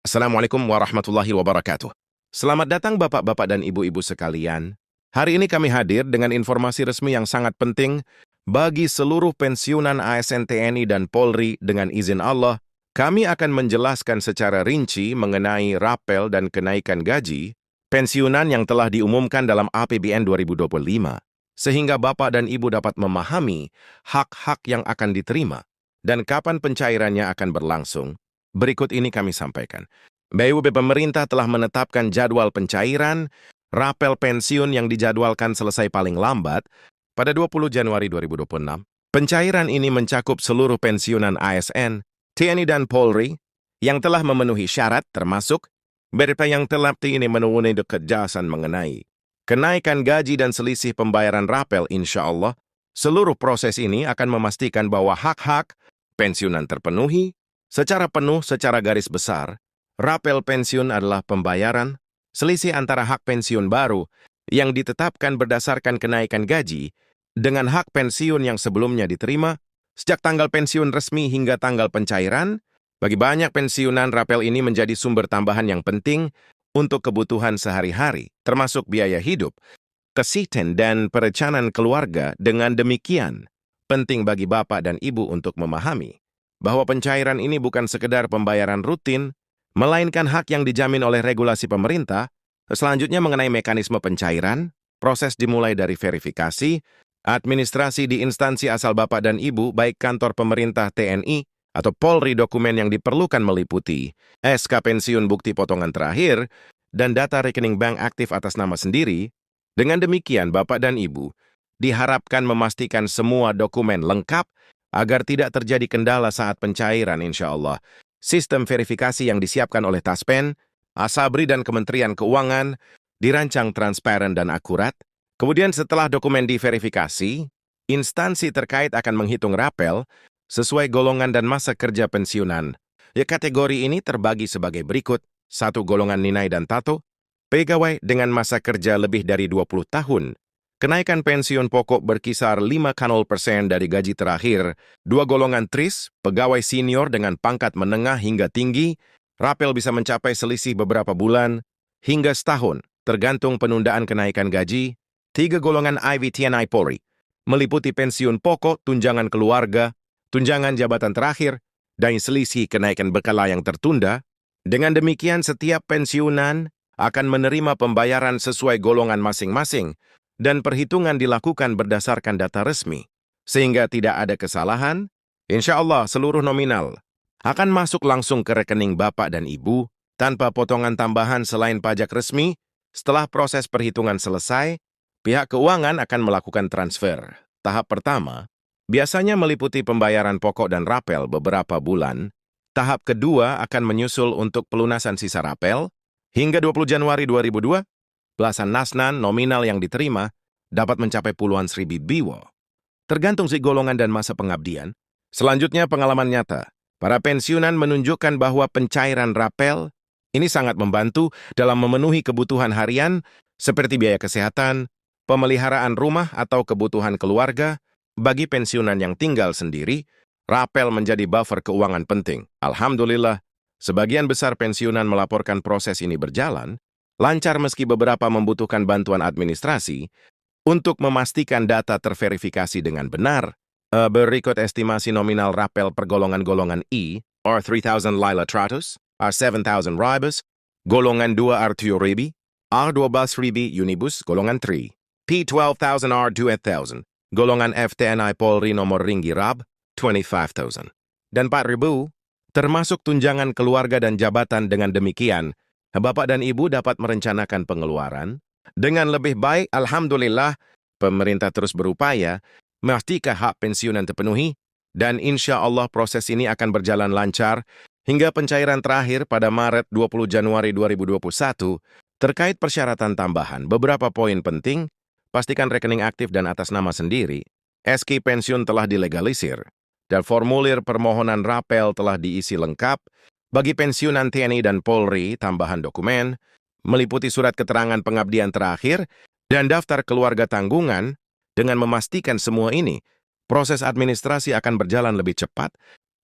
Assalamualaikum warahmatullahi wabarakatuh. Selamat datang Bapak-bapak dan Ibu-ibu sekalian. Hari ini kami hadir dengan informasi resmi yang sangat penting bagi seluruh pensiunan ASN TNI dan Polri. Dengan izin Allah, kami akan menjelaskan secara rinci mengenai rapel dan kenaikan gaji pensiunan yang telah diumumkan dalam APBN 2025, sehingga Bapak dan Ibu dapat memahami hak-hak yang akan diterima dan kapan pencairannya akan berlangsung. Berikut ini kami sampaikan. BUB pemerintah telah menetapkan jadwal pencairan rapel pensiun yang dijadwalkan selesai paling lambat pada 20 Januari 2026. Pencairan ini mencakup seluruh pensiunan ASN, TNI dan Polri yang telah memenuhi syarat termasuk berita yang telah ini menuai kejelasan mengenai kenaikan gaji dan selisih pembayaran rapel. Insya Allah, seluruh proses ini akan memastikan bahwa hak-hak pensiunan terpenuhi secara penuh. Secara garis besar, rapel pensiun adalah pembayaran selisih antara hak pensiun baru yang ditetapkan berdasarkan kenaikan gaji dengan hak pensiun yang sebelumnya diterima sejak tanggal pensiun resmi hingga tanggal pencairan. Bagi banyak pensiunan, rapel ini menjadi sumber tambahan yang penting untuk kebutuhan sehari-hari, termasuk biaya hidup, kesehatan, dan perencanaan keluarga. Dengan demikian, penting bagi Bapak dan Ibu untuk memahami bahwa pencairan ini bukan sekedar pembayaran rutin, melainkan hak yang dijamin oleh regulasi pemerintah. Selanjutnya mengenai mekanisme pencairan, proses dimulai dari verifikasi, administrasi di instansi asal Bapak dan Ibu, baik kantor pemerintah TNI atau Polri. Dokumen yang diperlukan meliputi SK pensiun, bukti potongan terakhir, dan data rekening bank aktif atas nama sendiri. Dengan demikian, Bapak dan Ibu diharapkan memastikan semua dokumen lengkap agar tidak terjadi kendala saat pencairan. Insya Allah, sistem verifikasi yang disiapkan oleh Taspen, Asabri, dan Kementerian Keuangan dirancang transparan dan akurat. Kemudian setelah dokumen diverifikasi, instansi terkait akan menghitung rapel sesuai golongan dan masa kerja pensiunan. Kategori ini terbagi sebagai berikut. 1. Golongan ninai dan tato, pegawai dengan masa kerja lebih dari 20 tahun. Kenaikan pensiun pokok berkisar 5,0% dari gaji terakhir. 2. Golongan TRIS, pegawai senior dengan pangkat menengah hingga tinggi. Rapel bisa mencapai selisih beberapa bulan hingga setahun, tergantung penundaan kenaikan gaji. 3. Golongan IVTNI Polri, meliputi pensiun pokok, tunjangan keluarga, tunjangan jabatan terakhir, dan selisih kenaikan berkala yang tertunda. Dengan demikian, setiap pensiunan akan menerima pembayaran sesuai golongan masing-masing, dan perhitungan dilakukan berdasarkan data resmi, sehingga tidak ada kesalahan. Insya Allah, seluruh nominal akan masuk langsung ke rekening Bapak dan Ibu, tanpa potongan tambahan selain pajak resmi. Setelah proses perhitungan selesai, pihak keuangan akan melakukan transfer. Tahap pertama biasanya meliputi pembayaran pokok dan rapel beberapa bulan. Tahap kedua akan menyusul untuk pelunasan sisa rapel. Hingga 20 Januari 2002, belasan nasnan nominal yang diterima dapat mencapai puluhan seribu biwo, tergantung si golongan dan masa pengabdian. Selanjutnya, pengalaman nyata para pensiunan menunjukkan bahwa pencairan rapel ini sangat membantu dalam memenuhi kebutuhan harian seperti biaya kesehatan, pemeliharaan rumah, atau kebutuhan keluarga. Bagi pensiunan yang tinggal sendiri, rapel menjadi buffer keuangan penting. Alhamdulillah, sebagian besar pensiunan melaporkan proses ini berjalan lancar meski beberapa membutuhkan bantuan administrasi untuk memastikan data terverifikasi dengan benar. Berikut estimasi nominal rapel per golongan E, R3000 Lila Tratus, R7000 Ribus, golongan 2 R2000, R12000 Unibus, golongan 3, P12000 R2000, golongan FTNI Polri nomor Ringgi Rab, 25,000, dan 4,000, termasuk tunjangan keluarga dan jabatan. Dengan demikian, Bapak dan Ibu dapat merencanakan pengeluaran dengan lebih baik. Alhamdulillah, pemerintah terus berupaya memastikan hak pensiunan terpenuhi, dan insya Allah proses ini akan berjalan lancar hingga pencairan terakhir pada Maret 20 Januari 2021. Terkait persyaratan tambahan, beberapa poin penting: pastikan rekening aktif dan atas nama sendiri, SK pensiun telah dilegalisir, dan formulir permohonan rapel telah diisi lengkap. Bagi pensiunan TNI dan Polri, tambahan dokumen meliputi surat keterangan pengabdian terakhir dan daftar keluarga tanggungan. Dengan memastikan semua ini, proses administrasi akan berjalan lebih cepat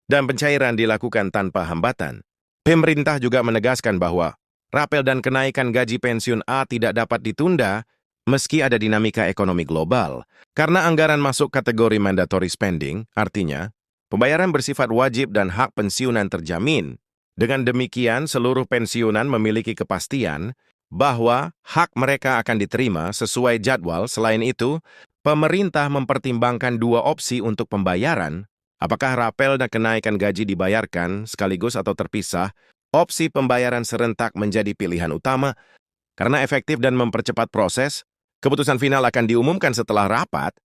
dan pencairan dilakukan tanpa hambatan. Pemerintah juga menegaskan bahwa rapel dan kenaikan gaji pensiun A tidak dapat ditunda meski ada dinamika ekonomi global. Karena anggaran masuk kategori mandatory spending, artinya pembayaran bersifat wajib dan hak pensiunan terjamin. Dengan demikian, seluruh pensiunan memiliki kepastian bahwa hak mereka akan diterima sesuai jadwal. Selain itu, pemerintah mempertimbangkan dua opsi untuk pembayaran. Apakah rapel dan kenaikan gaji dibayarkan sekaligus atau terpisah? Opsi pembayaran serentak menjadi pilihan utama karena efektif dan mempercepat proses. Keputusan final akan diumumkan setelah rapat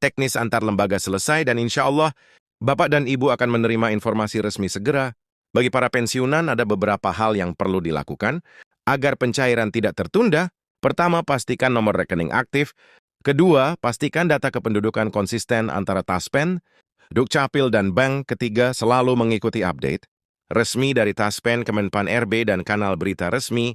teknis antar lembaga selesai dan insya Allah Bapak dan Ibu akan menerima informasi resmi segera. Bagi para pensiunan ada beberapa hal yang perlu dilakukan agar pencairan tidak tertunda. Pertama, pastikan nomor rekening aktif. Kedua, pastikan data kependudukan konsisten antara Taspen, Dukcapil, dan bank. Ketiga, selalu mengikuti update resmi dari Taspen, Kemenpan RB, dan kanal berita resmi.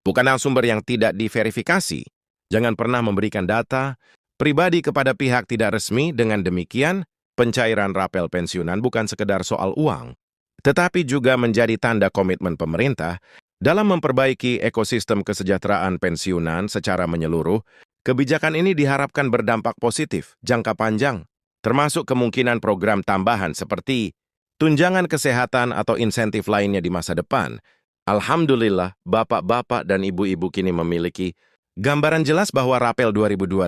Bukanlah sumber yang tidak diverifikasi. Jangan pernah memberikan data pribadi kepada pihak tidak resmi. Dengan demikian, pencairan rapel pensiunan bukan sekedar soal uang, tetapi juga menjadi tanda komitmen pemerintah dalam memperbaiki ekosistem kesejahteraan pensiunan secara menyeluruh. Kebijakan ini diharapkan berdampak positif jangka panjang, termasuk kemungkinan program tambahan seperti tunjangan kesehatan atau insentif lainnya di masa depan. Alhamdulillah, bapak-bapak dan ibu-ibu kini memiliki gambaran jelas bahwa rapel 2025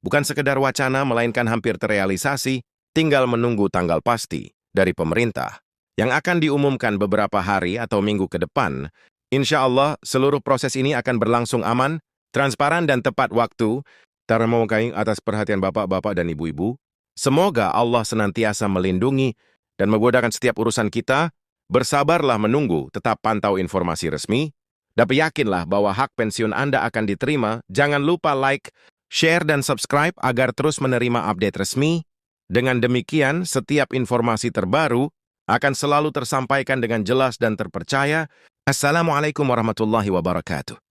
bukan sekedar wacana melainkan hampir terrealisasi, tinggal menunggu tanggal pasti dari pemerintah yang akan diumumkan beberapa hari atau minggu ke depan. Insya Allah, seluruh proses ini akan berlangsung aman, transparan, dan tepat waktu. Terima kasih atas perhatian bapak-bapak dan ibu-ibu. Semoga Allah senantiasa melindungi dan memudahkan setiap urusan kita. Bersabarlah menunggu, tetap pantau informasi resmi. Dapat yakinlah bahwa hak pensiun Anda akan diterima. Jangan lupa like, share, dan subscribe agar terus menerima update resmi. Dengan demikian, setiap informasi terbaru akan selalu tersampaikan dengan jelas dan terpercaya. Assalamualaikum warahmatullahi wabarakatuh.